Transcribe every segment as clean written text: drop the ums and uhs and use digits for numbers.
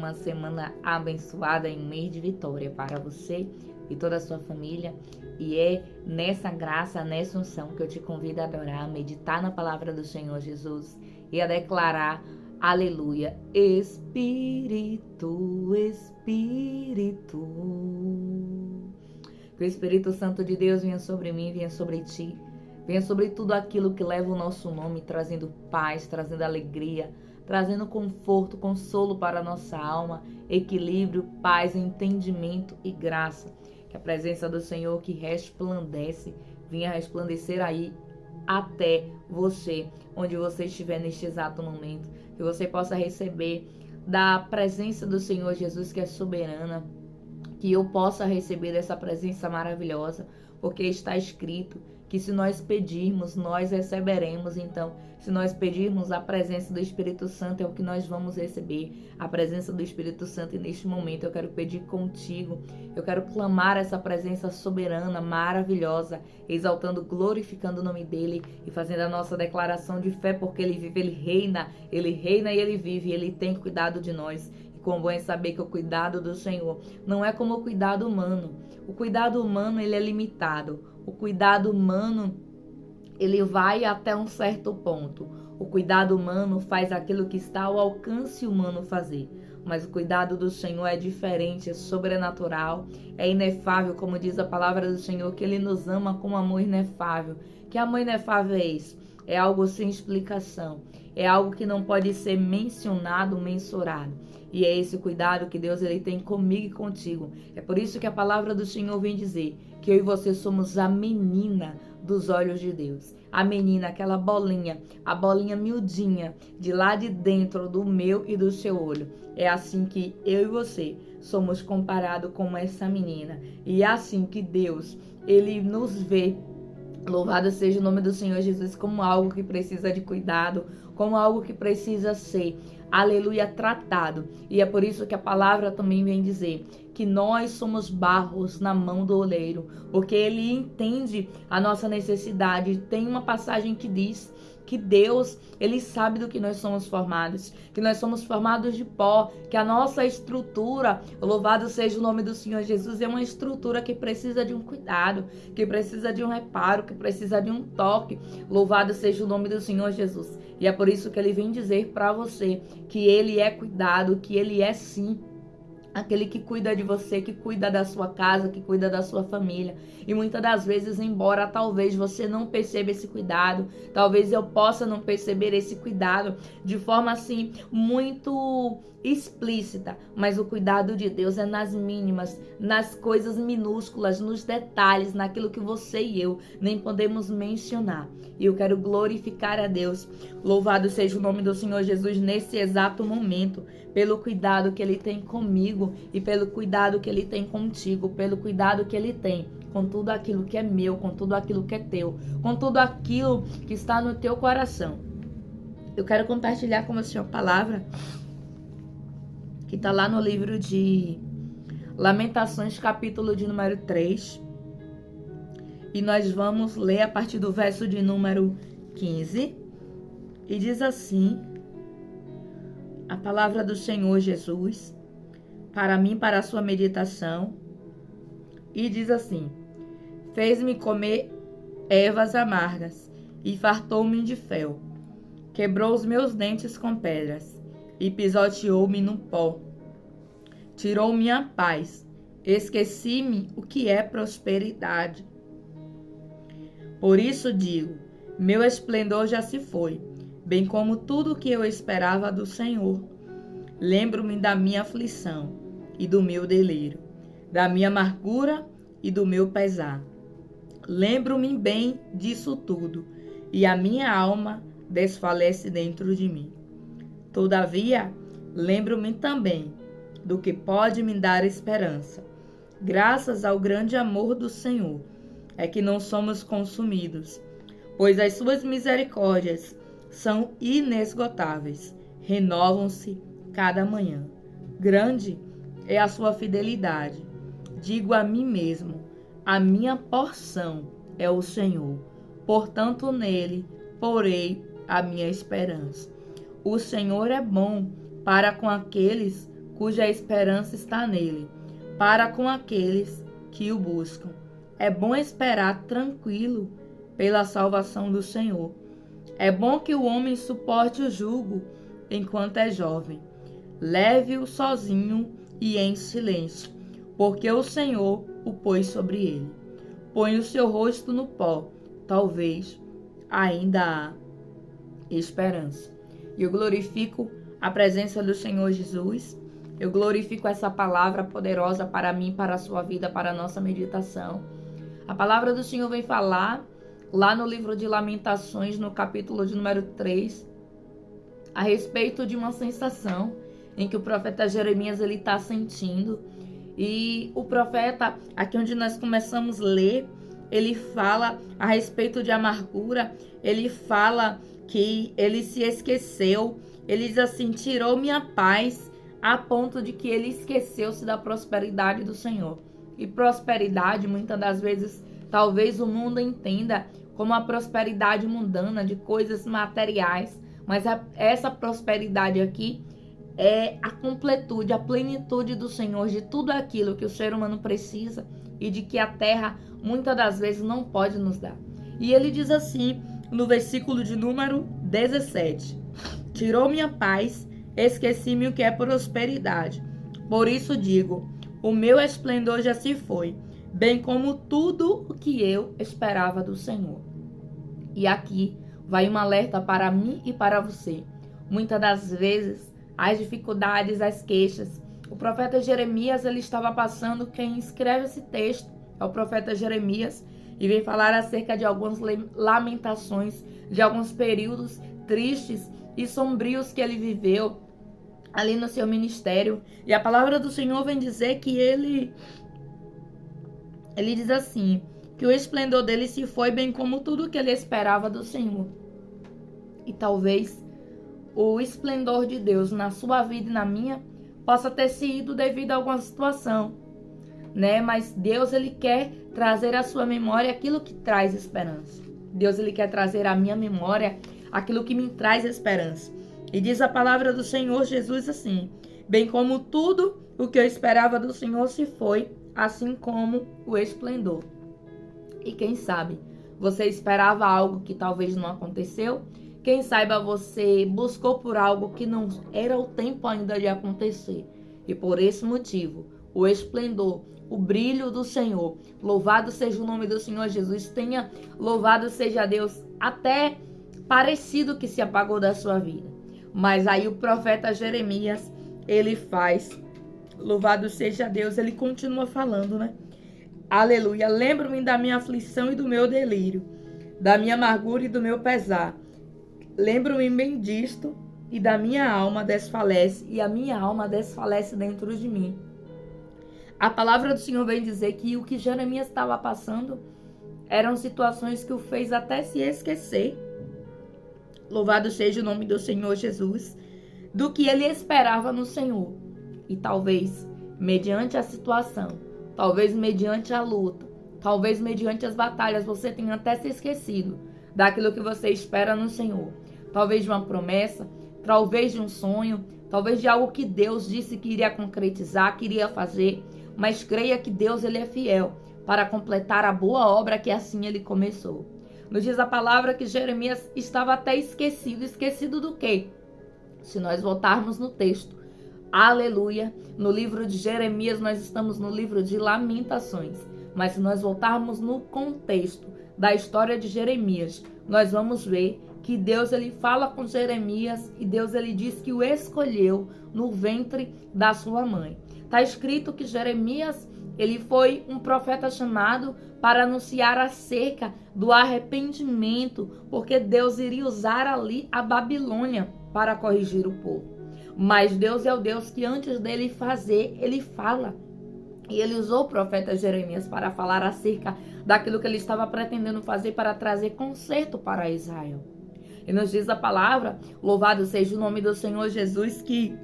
uma semana abençoada e um mês de vitória para você e toda a sua família. E é nessa graça, nessa unção que eu te convido a adorar, a meditar na palavra do Senhor Jesus e a declarar: aleluia, Espírito, Espírito. Que o Espírito Santo de Deus venha sobre mim, venha sobre ti, venha sobre tudo aquilo que leva o nosso nome, trazendo paz, trazendo alegria, trazendo conforto, consolo para a nossa alma, equilíbrio, paz, entendimento e graça. Que a presença do Senhor que resplandece, venha resplandecer aí até você, onde você estiver neste exato momento. Que você possa receber da presença do Senhor Jesus, que é soberana, que eu possa receber dessa presença maravilhosa, porque está escrito que se nós pedirmos, nós receberemos. Então, se nós pedirmos, a presença do Espírito Santo é o que nós vamos receber, a presença do Espírito Santo. E neste momento eu quero pedir contigo, eu quero clamar essa presença soberana, maravilhosa, exaltando, glorificando o nome dele e fazendo a nossa declaração de fé, porque ele vive, ele reina e ele vive, ele tem cuidado de nós. Como bom é saber que o cuidado do Senhor não é como o cuidado humano. O cuidado humano, ele é limitado. O cuidado humano, ele vai até um certo ponto. O cuidado humano faz aquilo que está ao alcance humano fazer. Mas o cuidado do Senhor é diferente, é sobrenatural, é inefável, como diz a palavra do Senhor, que ele nos ama com amor inefável. Que amor inefável é esse? É algo sem explicação. É algo que não pode ser mencionado, mensurado. E é esse cuidado que Deus ele tem comigo e contigo. É por isso que a palavra do Senhor vem dizer que eu e você somos a menina dos olhos de Deus. A menina, aquela bolinha, a bolinha miudinha, de lá de dentro do meu e do seu olho. É assim que eu e você somos comparados com essa menina. E é assim que Deus, ele nos vê. Louvado seja o nome do Senhor Jesus, como algo que precisa de cuidado, como algo que precisa ser, aleluia, tratado. E é por isso que a palavra também vem dizer que nós somos barros na mão do oleiro, porque ele entende a nossa necessidade. Tem uma passagem que diz que Deus, ele sabe do que nós somos formados, que nós somos formados de pó, que a nossa estrutura, louvado seja o nome do Senhor Jesus, é uma estrutura que precisa de um cuidado, que precisa de um reparo, que precisa de um toque. Louvado seja o nome do Senhor Jesus. E é por isso que ele vem dizer para você que ele é cuidado, que ele é sim aquele que cuida de você, que cuida da sua casa, que cuida da sua família. E muitas das vezes, embora talvez você não perceba esse cuidado, talvez eu possa não perceber esse cuidado de forma assim muito explícita, mas o cuidado de Deus é nas mínimas, nas coisas minúsculas, nos detalhes, naquilo que você e eu nem podemos mencionar. E eu quero glorificar a Deus. Louvado seja o nome do Senhor Jesus nesse exato momento, pelo cuidado que ele tem comigo e pelo cuidado que ele tem contigo, pelo cuidado que ele tem com tudo aquilo que é meu, com tudo aquilo que é teu, com tudo aquilo que está no teu coração. Eu quero compartilhar com você uma palavra que está lá no livro de Lamentações, capítulo de número 3. E nós vamos ler a partir do verso de número 15. E diz assim a palavra do Senhor Jesus, para mim, para a sua meditação. E diz assim: fez-me comer ervas amargas e fartou-me de fel. Quebrou os meus dentes com pedras e pisoteou-me no pó. Tirou minha paz, esqueci-me o que é prosperidade. Por isso digo, meu esplendor já se foi, bem como tudo o que eu esperava do Senhor. Lembro-me da minha aflição e do meu delírio, da minha amargura e do meu pesar. Lembro-me bem disso tudo, e a minha alma desfalece dentro de mim. Todavia, lembro-me também do que pode me dar esperança. Graças ao grande amor do Senhor, é que não somos consumidos, pois as suas misericórdias são inesgotáveis, renovam-se cada manhã. Grande é a sua fidelidade. Digo a mim mesmo, a minha porção é o Senhor, portanto nele porei a minha esperança. O Senhor é bom para com aqueles cuja esperança está nele, para com aqueles que o buscam. É bom esperar tranquilo pela salvação do Senhor. É bom que o homem suporte o jugo enquanto é jovem. Leve-o sozinho e em silêncio, porque o Senhor o pôs sobre ele. Põe o seu rosto no pó, talvez ainda há esperança. E eu glorifico a presença do Senhor Jesus. Eu glorifico essa palavra poderosa para mim, para a sua vida, para a nossa meditação. A palavra do Senhor vem falar lá no livro de Lamentações, no capítulo de número 3, a respeito de uma sensação em que o profeta Jeremias ele está sentindo. E o profeta, aqui onde nós começamos a ler, ele fala a respeito de amargura, ele fala que ele se esqueceu, ele diz assim, tirou minha paz, a ponto de que ele esqueceu-se da prosperidade do Senhor. E prosperidade, muitas das vezes, talvez o mundo entenda como a prosperidade mundana de coisas materiais, mas essa prosperidade aqui é a completude, a plenitude do Senhor, de tudo aquilo que o ser humano precisa e de que a terra, muitas das vezes, não pode nos dar. E ele diz assim, no versículo de número 17, tirou minha paz, esqueci-me o que é prosperidade. Por isso digo, o meu esplendor já se foi, bem como tudo o que eu esperava do Senhor. E aqui vai um alerta para mim e para você. Muitas das vezes, as dificuldades, as queixas. O profeta Jeremias, ele estava passando, quem escreve esse texto é o profeta Jeremias, e vem falar acerca de algumas lamentações, de alguns períodos tristes e sombrios que ele viveu ali no seu ministério. E a palavra do Senhor vem dizer que ele diz assim, que o esplendor dele se foi, bem como tudo que ele esperava do Senhor. E talvez o esplendor de Deus na sua vida e na minha possa ter sido devido a alguma situação, né? Mas Deus, ele quer trazer à sua memória aquilo que traz esperança. Deus, ele quer trazer à minha memória aquilo que me traz esperança. E diz a palavra do Senhor Jesus assim, bem como tudo o que eu esperava do Senhor se foi, assim como o esplendor. E quem sabe, você esperava algo que talvez não aconteceu? Quem saiba, você buscou por algo que não era o tempo ainda de acontecer. E por esse motivo, o esplendor, o brilho do Senhor, louvado seja o nome do Senhor Jesus, tenha louvado seja Deus, até parecido que se apagou da sua vida. Mas aí o profeta Jeremias, ele faz, louvado seja Deus, ele continua falando, né? Aleluia, lembro-me da minha aflição e do meu delírio, da minha amargura e do meu pesar. Lembro-me bem disto, e da minha alma desfalece, e a minha alma desfalece dentro de mim. A palavra do Senhor vem dizer que o que Jeremias estava passando eram situações que o fez até se esquecer. Louvado seja o nome do Senhor Jesus, do que ele esperava no Senhor. E talvez, mediante a situação, talvez mediante a luta, talvez mediante as batalhas, você tenha até se esquecido daquilo que você espera no Senhor. Talvez de uma promessa, talvez de um sonho, talvez de algo que Deus disse que iria concretizar, que iria fazer. Mas creia que Deus, ele é fiel para completar a boa obra que assim ele começou. Nos diz a palavra que Jeremias estava até esquecido. Esquecido do quê? Se nós voltarmos no texto, aleluia, no livro de Jeremias, nós estamos no livro de Lamentações. Mas se nós voltarmos no contexto da história de Jeremias, nós vamos ver que Deus, ele fala com Jeremias e Deus, ele diz que o escolheu no ventre da sua mãe. Está escrito que Jeremias, ele foi um profeta chamado para anunciar acerca do arrependimento, porque Deus iria usar ali a Babilônia para corrigir o povo. Mas Deus é o Deus que antes dele fazer, ele fala. E ele usou o profeta Jeremias para falar acerca daquilo que ele estava pretendendo fazer para trazer conserto para Israel. E nos diz a palavra, louvado seja o nome do Senhor Jesus, que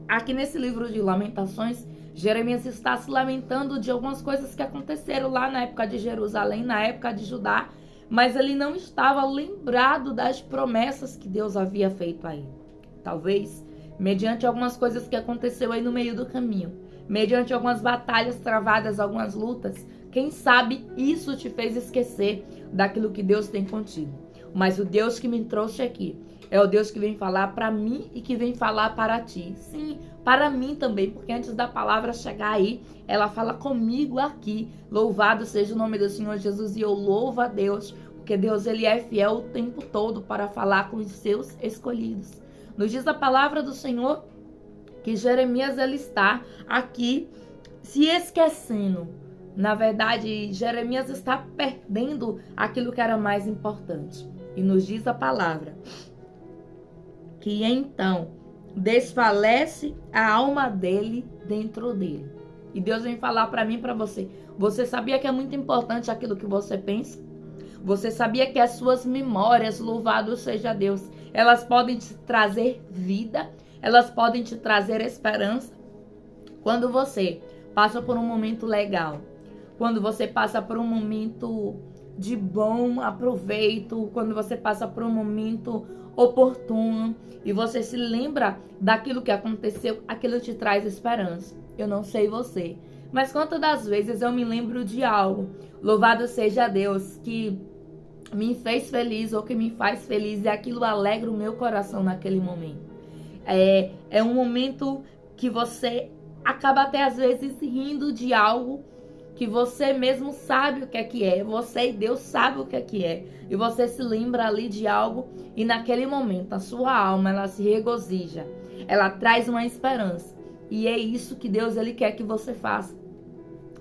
aqui nesse livro de Lamentações, Jeremias está se lamentando de algumas coisas que aconteceram lá na época de Jerusalém, na época de Judá, mas ele não estava lembrado das promessas que Deus havia feito a ele. Talvez mediante algumas coisas que aconteceu aí no meio do caminho, mediante algumas batalhas travadas, algumas lutas. Quem sabe isso te fez esquecer daquilo que Deus tem contigo. Mas o Deus que me trouxe aqui é o Deus que vem falar para mim e que vem falar para ti. Sim, para mim também, porque antes da palavra chegar aí, ela fala comigo aqui. Louvado seja o nome do Senhor Jesus, e eu louvo a Deus, porque Deus, ele é fiel o tempo todo para falar com os seus escolhidos. Nos diz a palavra do Senhor que Jeremias, ele está aqui se esquecendo. Na verdade, Jeremias está perdendo aquilo que era mais importante. E nos diz a palavra que então desfalece a alma dele dentro dele. E Deus vem falar para mim e para você. Você sabia que é muito importante aquilo que você pensa? Você sabia que as suas memórias, louvado seja Deus, elas podem te trazer vida, elas podem te trazer esperança? Quando você passa por um momento legal, quando você passa por um momento de bom aproveito, quando você passa por um momento oportuno e você se lembra daquilo que aconteceu, aquilo te traz esperança. Eu não sei você, mas quantas das vezes eu me lembro de algo, louvado seja Deus, que me fez feliz ou que me faz feliz, e aquilo alegra o meu coração naquele momento. É um momento que você acaba até às vezes rindo de algo que você mesmo sabe o que é, você e Deus sabe o que é, e você se lembra ali de algo, e naquele momento a sua alma, ela se regozija, ela traz uma esperança, e é isso que Deus, ele quer que você faça,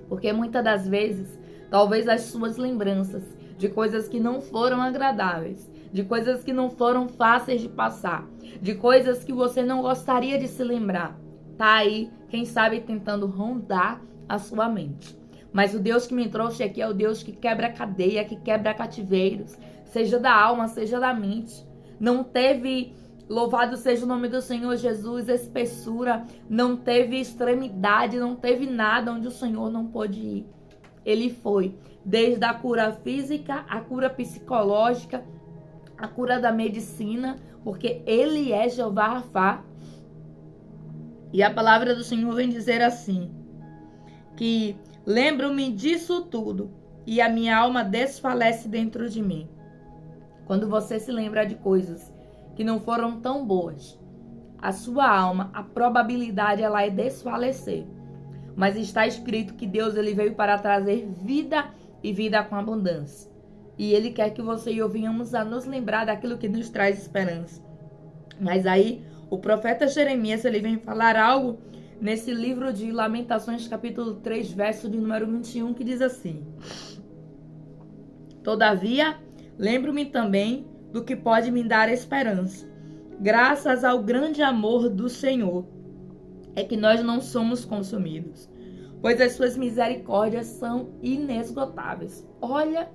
porque muitas das vezes, talvez as suas lembranças de coisas que não foram agradáveis, de coisas que não foram fáceis de passar, de coisas que você não gostaria de se lembrar, tá aí, quem sabe, tentando rondar a sua mente. Mas o Deus que me trouxe aqui é o Deus que quebra cadeia, que quebra cativeiros, seja da alma, seja da mente. Não teve, louvado seja o nome do Senhor Jesus, espessura, não teve extremidade, não teve nada onde o Senhor não pôde ir. Ele foi, desde a cura física, a cura psicológica, a cura da medicina, porque Ele é Jeová Rafá. E a palavra do Senhor vem dizer assim, que lembro-me disso tudo e a minha alma desfalece dentro de mim. Quando você se lembra de coisas que não foram tão boas, a sua alma, a probabilidade ela é desfalecer. Mas está escrito que Deus, ele veio para trazer vida e vida com abundância. E Ele quer que você e eu venhamos a nos lembrar daquilo que nos traz esperança. Mas aí, o profeta Jeremias, ele vem falar algo nesse livro de Lamentações, capítulo 3, verso de número 21, que diz assim: Todavia, lembro-me também do que pode me dar esperança. Graças ao grande amor do Senhor, é que nós não somos consumidos, pois as suas misericórdias são inesgotáveis. Olha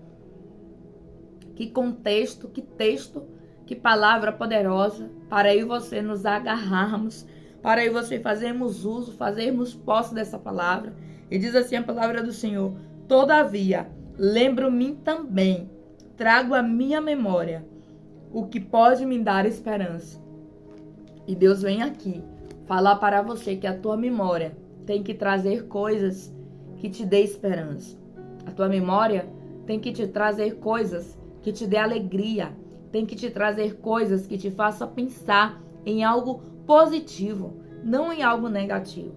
que contexto, que texto, que palavra poderosa para eu e você nos agarrarmos, para eu e você fazermos uso, fazermos posse dessa palavra. E diz assim a palavra do Senhor: Todavia, lembro-me também, trago à minha memória o que pode me dar esperança. E Deus vem aqui falar para você que a tua memória tem que trazer coisas que te dê esperança. A tua memória tem que te trazer coisas que te dê alegria, tem que te trazer coisas que te façam pensar em algo positivo, não em algo negativo.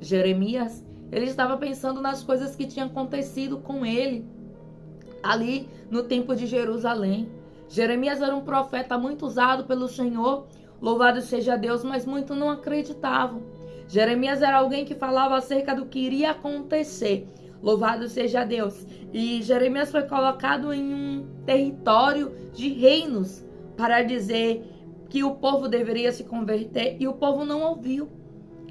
Jeremias, ele estava pensando nas coisas que tinham acontecido com ele ali no tempo de Jerusalém. Jeremias era um profeta muito usado pelo Senhor, louvado seja Deus, mas muitos não acreditavam. Jeremias era alguém que falava acerca do que iria acontecer, louvado seja Deus. E Jeremias foi colocado em um território de reinos para dizer que o povo deveria se converter, e o povo não ouviu.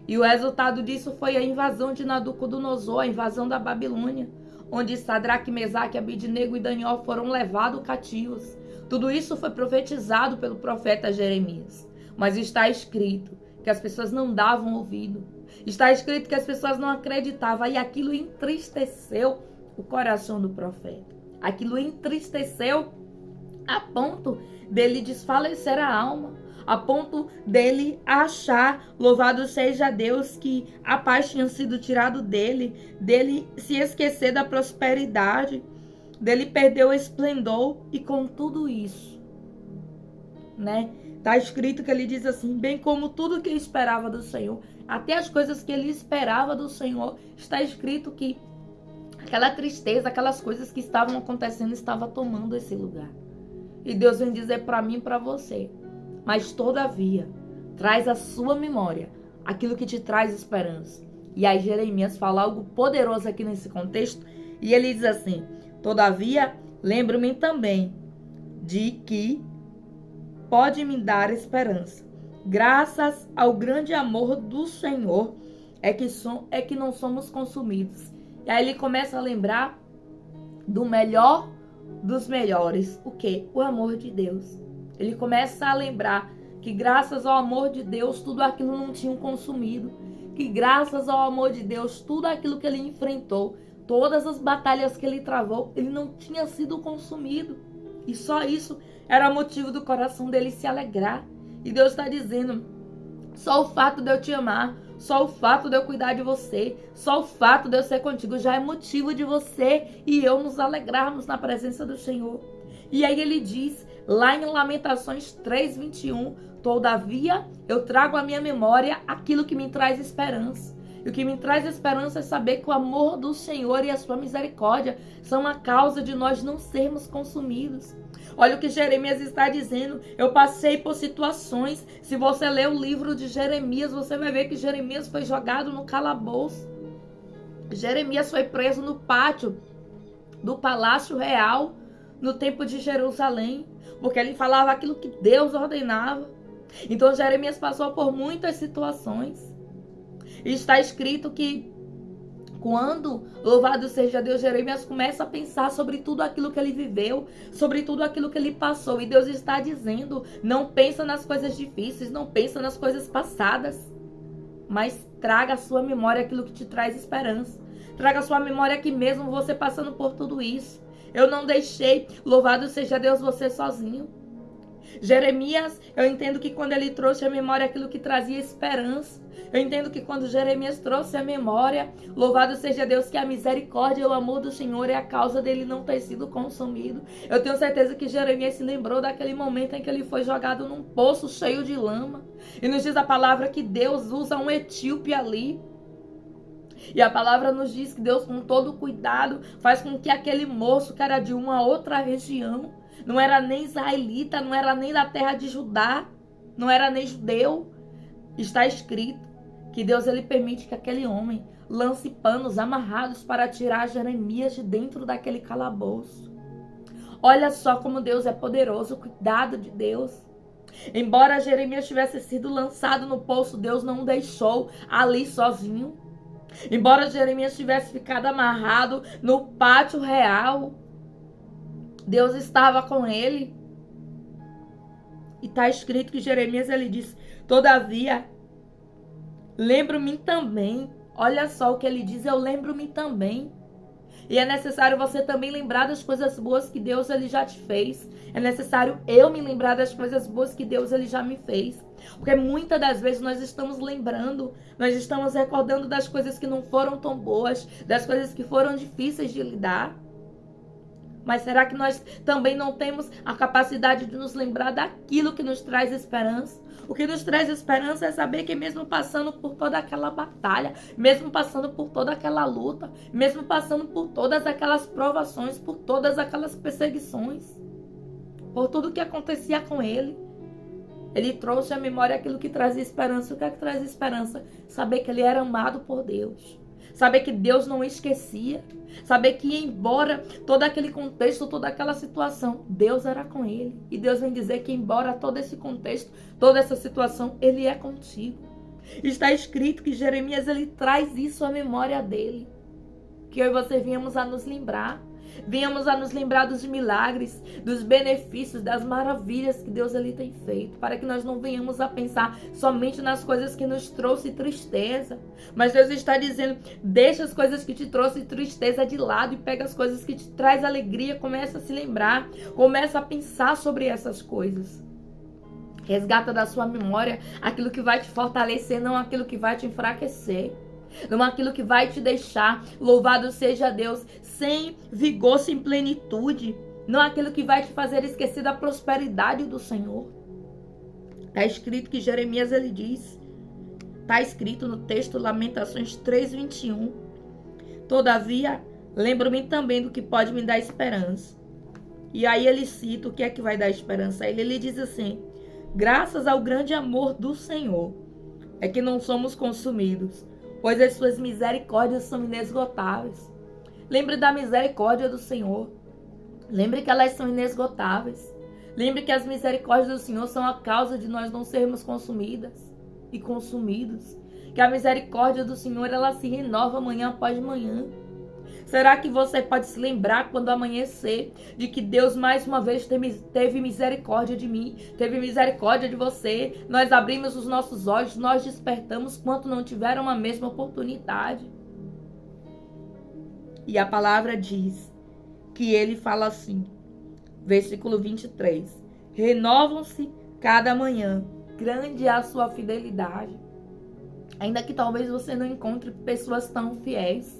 E o resultado disso foi a invasão de Nabucodonosor, a invasão da Babilônia, onde Sadraque, Mesaque, Abidnego e Daniel foram levados cativos. Tudo isso foi profetizado pelo profeta Jeremias. Mas está escrito que as pessoas não davam ouvido. Está escrito que as pessoas não acreditavam. E aquilo entristeceu o coração do profeta. Aquilo entristeceu a ponto dele desfalecer a alma. a ponto dele achar, louvado seja Deus, que a paz tinha sido tirado dele se esquecer da prosperidade, dele perder o esplendor. E com tudo isso, né? Tá escrito que ele diz assim: bem como tudo que ele esperava do Senhor, até as coisas que ele esperava do Senhor, está escrito que aquela tristeza, aquelas coisas que estavam acontecendo, estava tomando esse lugar. E Deus vem dizer para mim e para você: mas todavia, traz à sua memória aquilo que te traz esperança. E aí Jeremias fala algo poderoso aqui nesse contexto, e ele diz assim: todavia, lembro-me também de que pode me dar esperança. Graças ao grande amor do Senhor é que não somos consumidos. E aí ele começa a lembrar do melhor dos melhores. O quê? O amor de Deus. Ele começa a lembrar que graças ao amor de Deus tudo aquilo não tinha consumido. Que graças ao amor de Deus tudo aquilo que ele enfrentou, todas as batalhas que ele travou, ele não tinha sido consumido. E só isso era motivo do coração dele se alegrar. E Deus está dizendo: só o fato de eu te amar, só o fato de eu cuidar de você, só o fato de eu ser contigo já é motivo de você e eu nos alegrarmos na presença do Senhor. E aí ele diz, lá em Lamentações 3:21, todavia eu trago à minha memória aquilo que me traz esperança. E o que me traz esperança é saber que o amor do Senhor e a sua misericórdia são a causa de nós não sermos consumidos. Olha o que Jeremias está dizendo. Eu passei por situações. Se você ler o livro de Jeremias, você vai ver que Jeremias foi jogado no calabouço. Jeremias foi preso no pátio do Palácio Real no tempo de Jerusalém, porque ele falava aquilo que Deus ordenava. Então Jeremias passou por muitas situações. E está escrito que quando, louvado seja Deus, Jeremias começa a pensar sobre tudo aquilo que ele viveu, sobre tudo aquilo que ele passou. E Deus está dizendo: não pensa nas coisas difíceis, não pensa nas coisas passadas, mas traga à sua memória aquilo que te traz esperança. Traga à sua memória que mesmo você passando por tudo isso, eu não deixei, louvado seja Deus, você sozinho. Jeremias, eu entendo que quando ele trouxe à memória aquilo que trazia esperança, eu entendo que quando Jeremias trouxe à memória, louvado seja Deus, que a misericórdia e o amor do Senhor é a causa dele não ter sido consumido. Eu tenho certeza que Jeremias se lembrou daquele momento em que ele foi jogado num poço cheio de lama. E nos diz a palavra que Deus usa um etíope ali. E a palavra nos diz que Deus, com todo cuidado, faz com que aquele moço, que era de uma outra região, não era nem israelita, não era nem da terra de Judá, não era nem judeu, está escrito que Deus ele permite que aquele homem lance panos amarrados para tirar Jeremias de dentro daquele calabouço. Olha só como Deus é poderoso, o cuidado de Deus. Embora Jeremias tivesse sido lançado no poço, Deus não o deixou ali sozinho. Embora Jeremias tivesse ficado amarrado no pátio real, Deus estava com ele. E está escrito que Jeremias ele diz: todavia, lembro-me também. Olha só o que ele diz: eu lembro-me também. E é necessário você também lembrar das coisas boas que Deus ele já te fez. É necessário eu me lembrar das coisas boas que Deus ele já me fez. Porque muitas das vezes nós estamos lembrando, nós estamos recordando das coisas que não foram tão boas, das coisas que foram difíceis de lidar. Mas será que nós também não temos a capacidade de nos lembrar daquilo que nos traz esperança? O que nos traz esperança é saber que mesmo passando por toda aquela batalha, mesmo passando por toda aquela luta, mesmo passando por todas aquelas provações, por todas aquelas perseguições, por tudo que acontecia com ele, ele trouxe à memória aquilo que trazia esperança. O que é que traz esperança? Saber que ele era amado por Deus. Saber que Deus não esquecia. Saber que embora todo aquele contexto, toda aquela situação, Deus era com ele. E Deus vem dizer que embora todo esse contexto, toda essa situação, ele é contigo. Está escrito que Jeremias ele traz isso à memória dele. Que eu e você viemos a nos lembrar. Venhamos a nos lembrar dos milagres, dos benefícios, das maravilhas que Deus ali tem feito, para que nós não venhamos a pensar somente nas coisas que nos trouxe tristeza. Mas Deus está dizendo: deixa as coisas que te trouxe tristeza de lado e pega as coisas que te traz alegria, começa a se lembrar, começa a pensar sobre essas coisas. Resgata da sua memória aquilo que vai te fortalecer, não aquilo que vai te enfraquecer. Não aquilo que vai te deixar, louvado seja Deus, sem vigor, sem plenitude. Não aquilo que vai te fazer esquecer da prosperidade do Senhor. Está escrito que Jeremias, ele diz, está escrito no texto Lamentações 3:21. Todavia, lembro-me também do que pode me dar esperança. E aí ele cita o que é que vai dar esperança a ele. Ele diz assim: graças ao grande amor do Senhor é que não somos consumidos, pois as suas misericórdias são inesgotáveis. Lembre da misericórdia do Senhor. Lembre que elas são inesgotáveis. Lembre que as misericórdias do Senhor são a causa de nós não sermos consumidas e consumidos. Que a misericórdia do Senhor, ela se renova manhã após manhã. Será que você pode se lembrar quando amanhecer de que Deus mais uma vez teve misericórdia de mim, teve misericórdia de você? Nós abrimos os nossos olhos, nós despertamos quanto não tiveram a mesma oportunidade. E a palavra diz que ele fala assim, versículo 23, renovam-se cada manhã, grande é a sua fidelidade. Ainda que talvez você não encontre pessoas tão fiéis,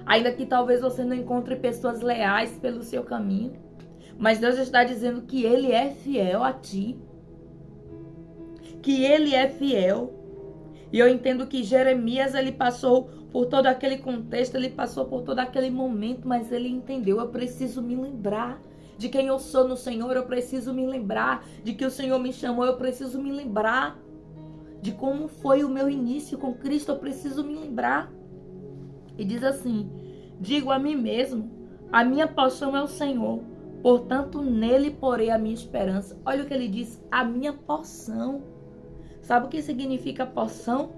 ainda que talvez você não encontre pessoas leais pelo seu caminho, mas Deus está dizendo que Ele é fiel a ti. Que Ele é fiel. E eu entendo que Jeremias, ele passou por todo aquele contexto, ele passou por todo aquele momento, mas ele entendeu, eu preciso me lembrar de quem eu sou no Senhor, eu preciso me lembrar de que o Senhor me chamou, eu preciso me lembrar de como foi o meu início com Cristo, eu preciso me lembrar. E diz assim, digo a mim mesmo, a minha porção é o Senhor, portanto nele porei a minha esperança. Olha o que ele diz, a minha porção. Sabe o que significa porção?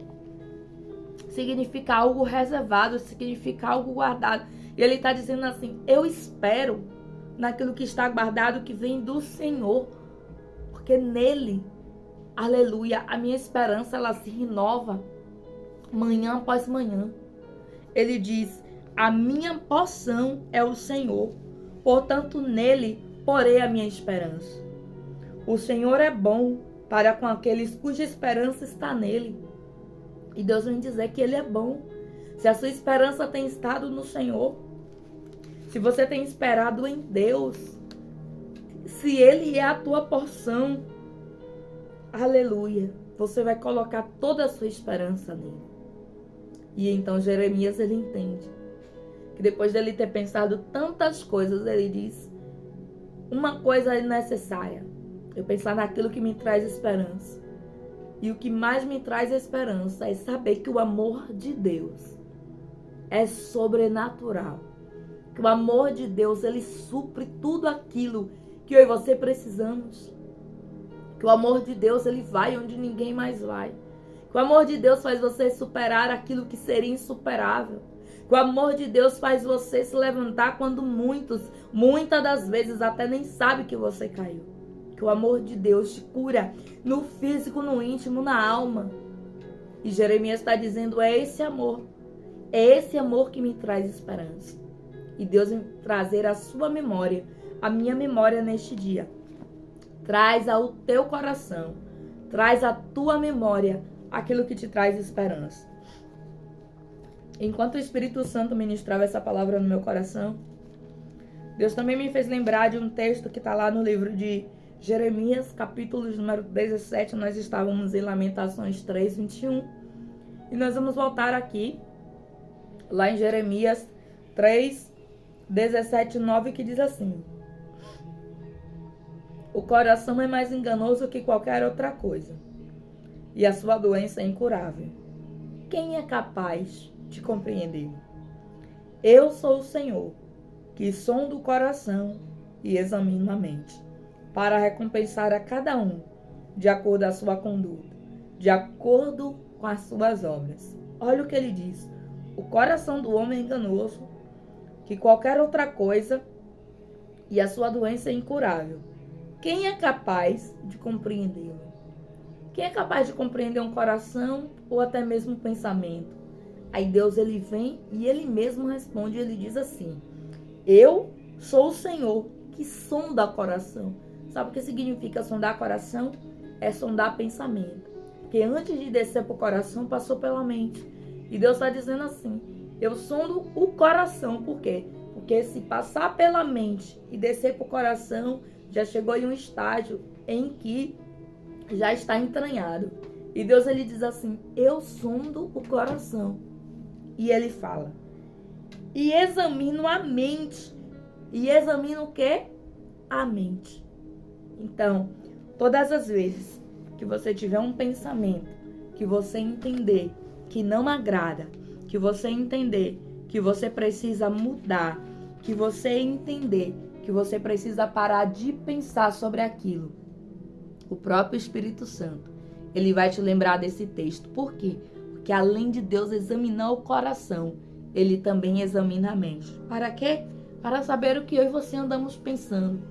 Significa algo reservado, significa algo guardado. E ele está dizendo assim, eu espero naquilo que está guardado, que vem do Senhor, porque nele, aleluia, a minha esperança, ela se renova manhã após manhã. Ele diz, a minha porção é o Senhor, portanto nele porei a minha esperança. O Senhor é bom para com aqueles cuja esperança está nele. E Deus vem dizer que ele é bom. Se a sua esperança tem estado no Senhor, se você tem esperado em Deus, se ele é a tua porção, aleluia, você vai colocar toda a sua esperança nele. E então Jeremias, ele entende que depois dele ter pensado tantas coisas, ele diz, uma coisa é necessária, eu pensar naquilo que me traz esperança. E o que mais me traz esperança é saber que o amor de Deus é sobrenatural. Que o amor de Deus, ele supre tudo aquilo que eu e você precisamos. Que o amor de Deus, ele vai onde ninguém mais vai. Que o amor de Deus faz você superar aquilo que seria insuperável. Que o amor de Deus faz você se levantar quando muitas das vezes até nem sabe que você caiu. Que o amor de Deus te cura no físico, no íntimo, na alma. E Jeremias está dizendo, é esse amor que me traz esperança. E Deus vem trazer a sua memória, a minha memória neste dia. Traz ao teu coração, traz à tua memória aquilo que te traz esperança. Enquanto o Espírito Santo ministrava essa palavra no meu coração, Deus também me fez lembrar de um texto que está lá no livro de Jeremias, capítulo número 17, nós estávamos em Lamentações 3:21. E nós vamos voltar aqui, lá em Jeremias 3, 17, 9, que diz assim: o coração é mais enganoso que qualquer outra coisa, e a sua doença é incurável. Quem é capaz de compreender? Eu sou o Senhor, que sondo o coração e examino a mente, para recompensar a cada um, de acordo com a sua conduta, de acordo com as suas obras. Olha o que ele diz. O coração do homem é enganoso, que qualquer outra coisa, e a sua doença é incurável. Quem é capaz de compreendê-lo? Quem é capaz de compreender um coração ou até mesmo um pensamento? Aí Deus, ele vem e ele mesmo responde, ele diz assim: eu sou o Senhor que sonda o coração. Sabe o que significa sondar coração? é sondar pensamento. Porque antes de descer para o coração, passou pela mente. E Deus está dizendo assim, eu sondo o coração. Por quê? Porque se passar pela mente e descer para o coração, já chegou em um estágio em que já está entranhado. E Deus, ele diz assim, eu sondo o coração. E ele fala, e examino a mente. E examino o quê? A mente. Então, todas as vezes que você tiver um pensamento, que você entender que não agrada, que você entender que você precisa mudar, que você entender que você precisa parar de pensar sobre aquilo, o próprio Espírito Santo, ele vai te lembrar desse texto. Por quê? Porque além de Deus examinar o coração, ele também examina a mente. Para quê? Para saber o que eu e você andamos pensando.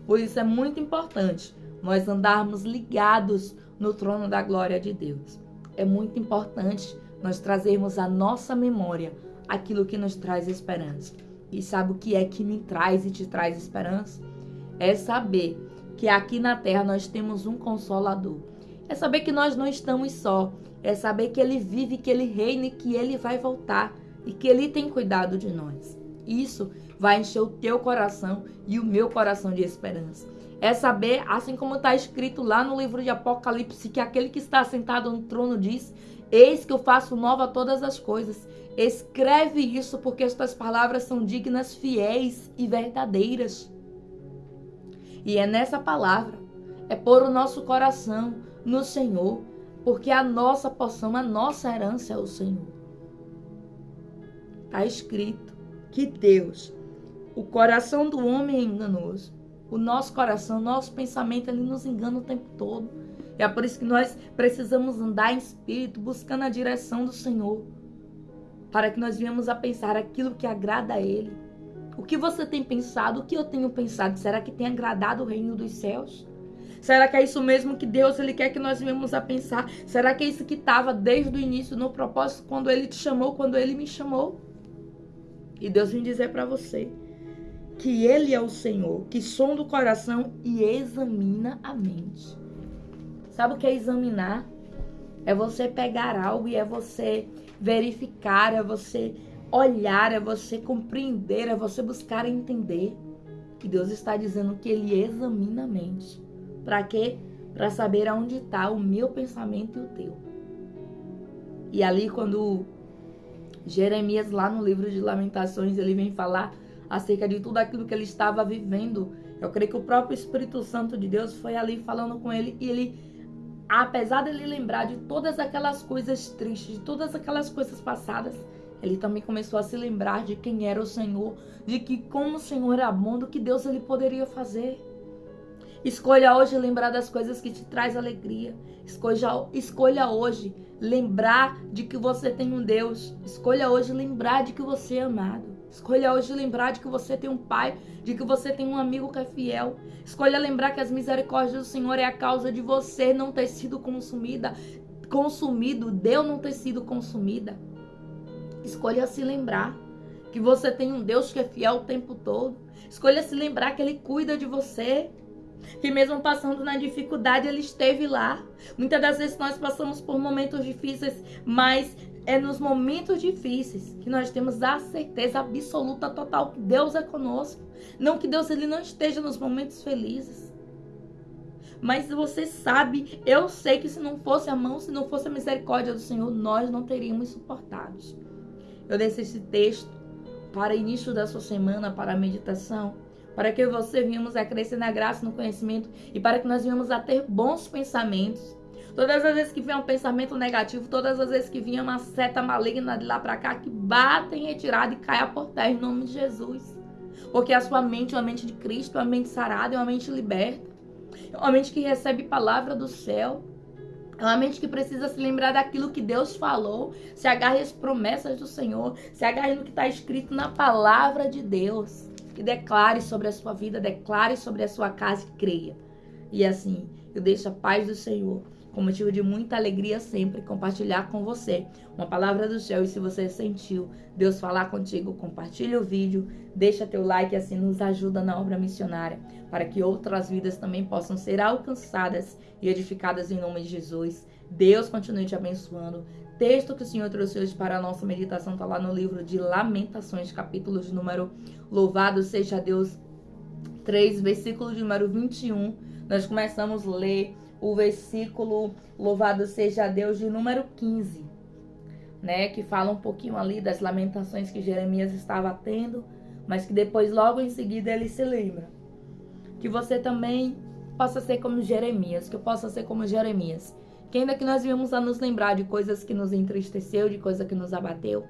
Por isso é muito importante nós andarmos ligados no trono da glória de Deus. É muito importante nós trazermos à nossa memória aquilo que nos traz esperança. E sabe o que é que me traz e te traz esperança? É saber que aqui na terra nós temos um Consolador. É saber que nós não estamos só. É saber que Ele vive, que Ele reina e que Ele vai voltar. E que Ele tem cuidado de nós. Isso vai encher o teu coração e o meu coração de esperança. É saber, assim como está escrito lá no livro de Apocalipse, que aquele que está sentado no trono diz, eis que eu faço nova todas as coisas. Escreve isso porque estas palavras são dignas, fiéis e verdadeiras. E é nessa palavra, é pôr o nosso coração no Senhor, porque a nossa porção, a nossa herança é o Senhor. Está escrito que Deus, o coração do homem é enganoso. O nosso coração, o nosso pensamento, ele nos engana o tempo todo. E é por isso que nós precisamos andar em espírito, buscando a direção do Senhor. Para que nós venhamos a pensar aquilo que agrada a Ele. O que você tem pensado, o que eu tenho pensado, será que tem agradado o reino dos céus? Será que é isso mesmo que Deus ele quer que nós venhamos a pensar? Será que é isso que estava desde o início no propósito, quando Ele te chamou, quando Ele me chamou? E Deus vem dizer para você que Ele é o Senhor, que sonda o coração e examina a mente. Sabe o que é examinar? É você pegar algo e é você verificar, é você olhar, é você compreender, é você buscar entender. E Deus está dizendo que Ele examina a mente. Para quê? Para saber aonde está o meu pensamento e o teu. E ali quando Jeremias, lá no livro de Lamentações, ele vem falar acerca de tudo aquilo que ele estava vivendo. Eu creio que o próprio Espírito Santo de Deus foi ali falando com ele. E ele, apesar dele lembrar de todas aquelas coisas tristes, de todas aquelas coisas passadas, ele também começou a se lembrar de quem era o Senhor, de que como o Senhor era bom, do que Deus ele poderia fazer. Escolha hoje lembrar das coisas que te traz alegria. Escolha hoje lembrar de que você tem um Deus. Escolha hoje lembrar de que você é amado. Escolha hoje lembrar de que você tem um pai, de que você tem um amigo que é fiel. Escolha lembrar que as misericórdias do Senhor é a causa de você não ter sido consumido, Deus não ter sido consumida. Escolha se lembrar que você tem um Deus que é fiel o tempo todo. Escolha se lembrar que Ele cuida de você. Que mesmo passando na dificuldade, Ele esteve lá. Muitas das vezes nós passamos por momentos difíceis, mas é nos momentos difíceis que nós temos a certeza absoluta, total, que Deus é conosco. Não que Deus ele não esteja nos momentos felizes. Mas você sabe, eu sei que se não fosse a mão, se não fosse a misericórdia do Senhor, nós não teríamos suportado. Eu deixei esse texto para início da sua semana, para a meditação, para que você venhamos a crescer na graça e no conhecimento e para que nós venhamos a ter bons pensamentos. Todas as vezes que vier um pensamento negativo, todas as vezes que vier uma seta maligna de lá para cá, que bata em retirada e caia por terra em nome de Jesus. Porque a sua mente é uma mente de Cristo, uma mente sarada, é uma mente liberta, é uma mente que recebe palavra do céu, é uma mente que precisa se lembrar daquilo que Deus falou, se agarre às promessas do Senhor, se agarre no que está escrito na palavra de Deus. E declare sobre a sua vida, declare sobre a sua casa e creia. E assim, eu deixo a paz do Senhor com motivo de muita alegria sempre, compartilhar com você uma palavra do céu. E se você sentiu Deus falar contigo, compartilha o vídeo, deixa teu like, assim nos ajuda na obra missionária, para que outras vidas também possam ser alcançadas e edificadas em nome de Jesus. Deus continue te abençoando. Texto que o Senhor trouxe hoje para a nossa meditação está lá no livro de Lamentações, capítulo de número, louvado seja Deus, 3, versículo de número 21. Nós começamos a ler o versículo, louvado seja Deus, de número 15, né? Que fala um pouquinho ali das lamentações que Jeremias estava tendo, mas que depois, logo em seguida, ele se lembra. Que você também possa ser como Jeremias, que eu possa ser como Jeremias. Que ainda que nós viemos a nos lembrar de coisas que nos entristeceu, de coisa que nos abateu,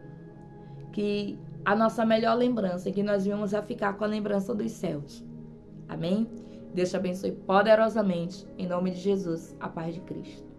que a nossa melhor lembrança é que nós viemos a ficar com a lembrança dos céus. Amém? Deus te abençoe poderosamente. Em nome de Jesus, a paz de Cristo.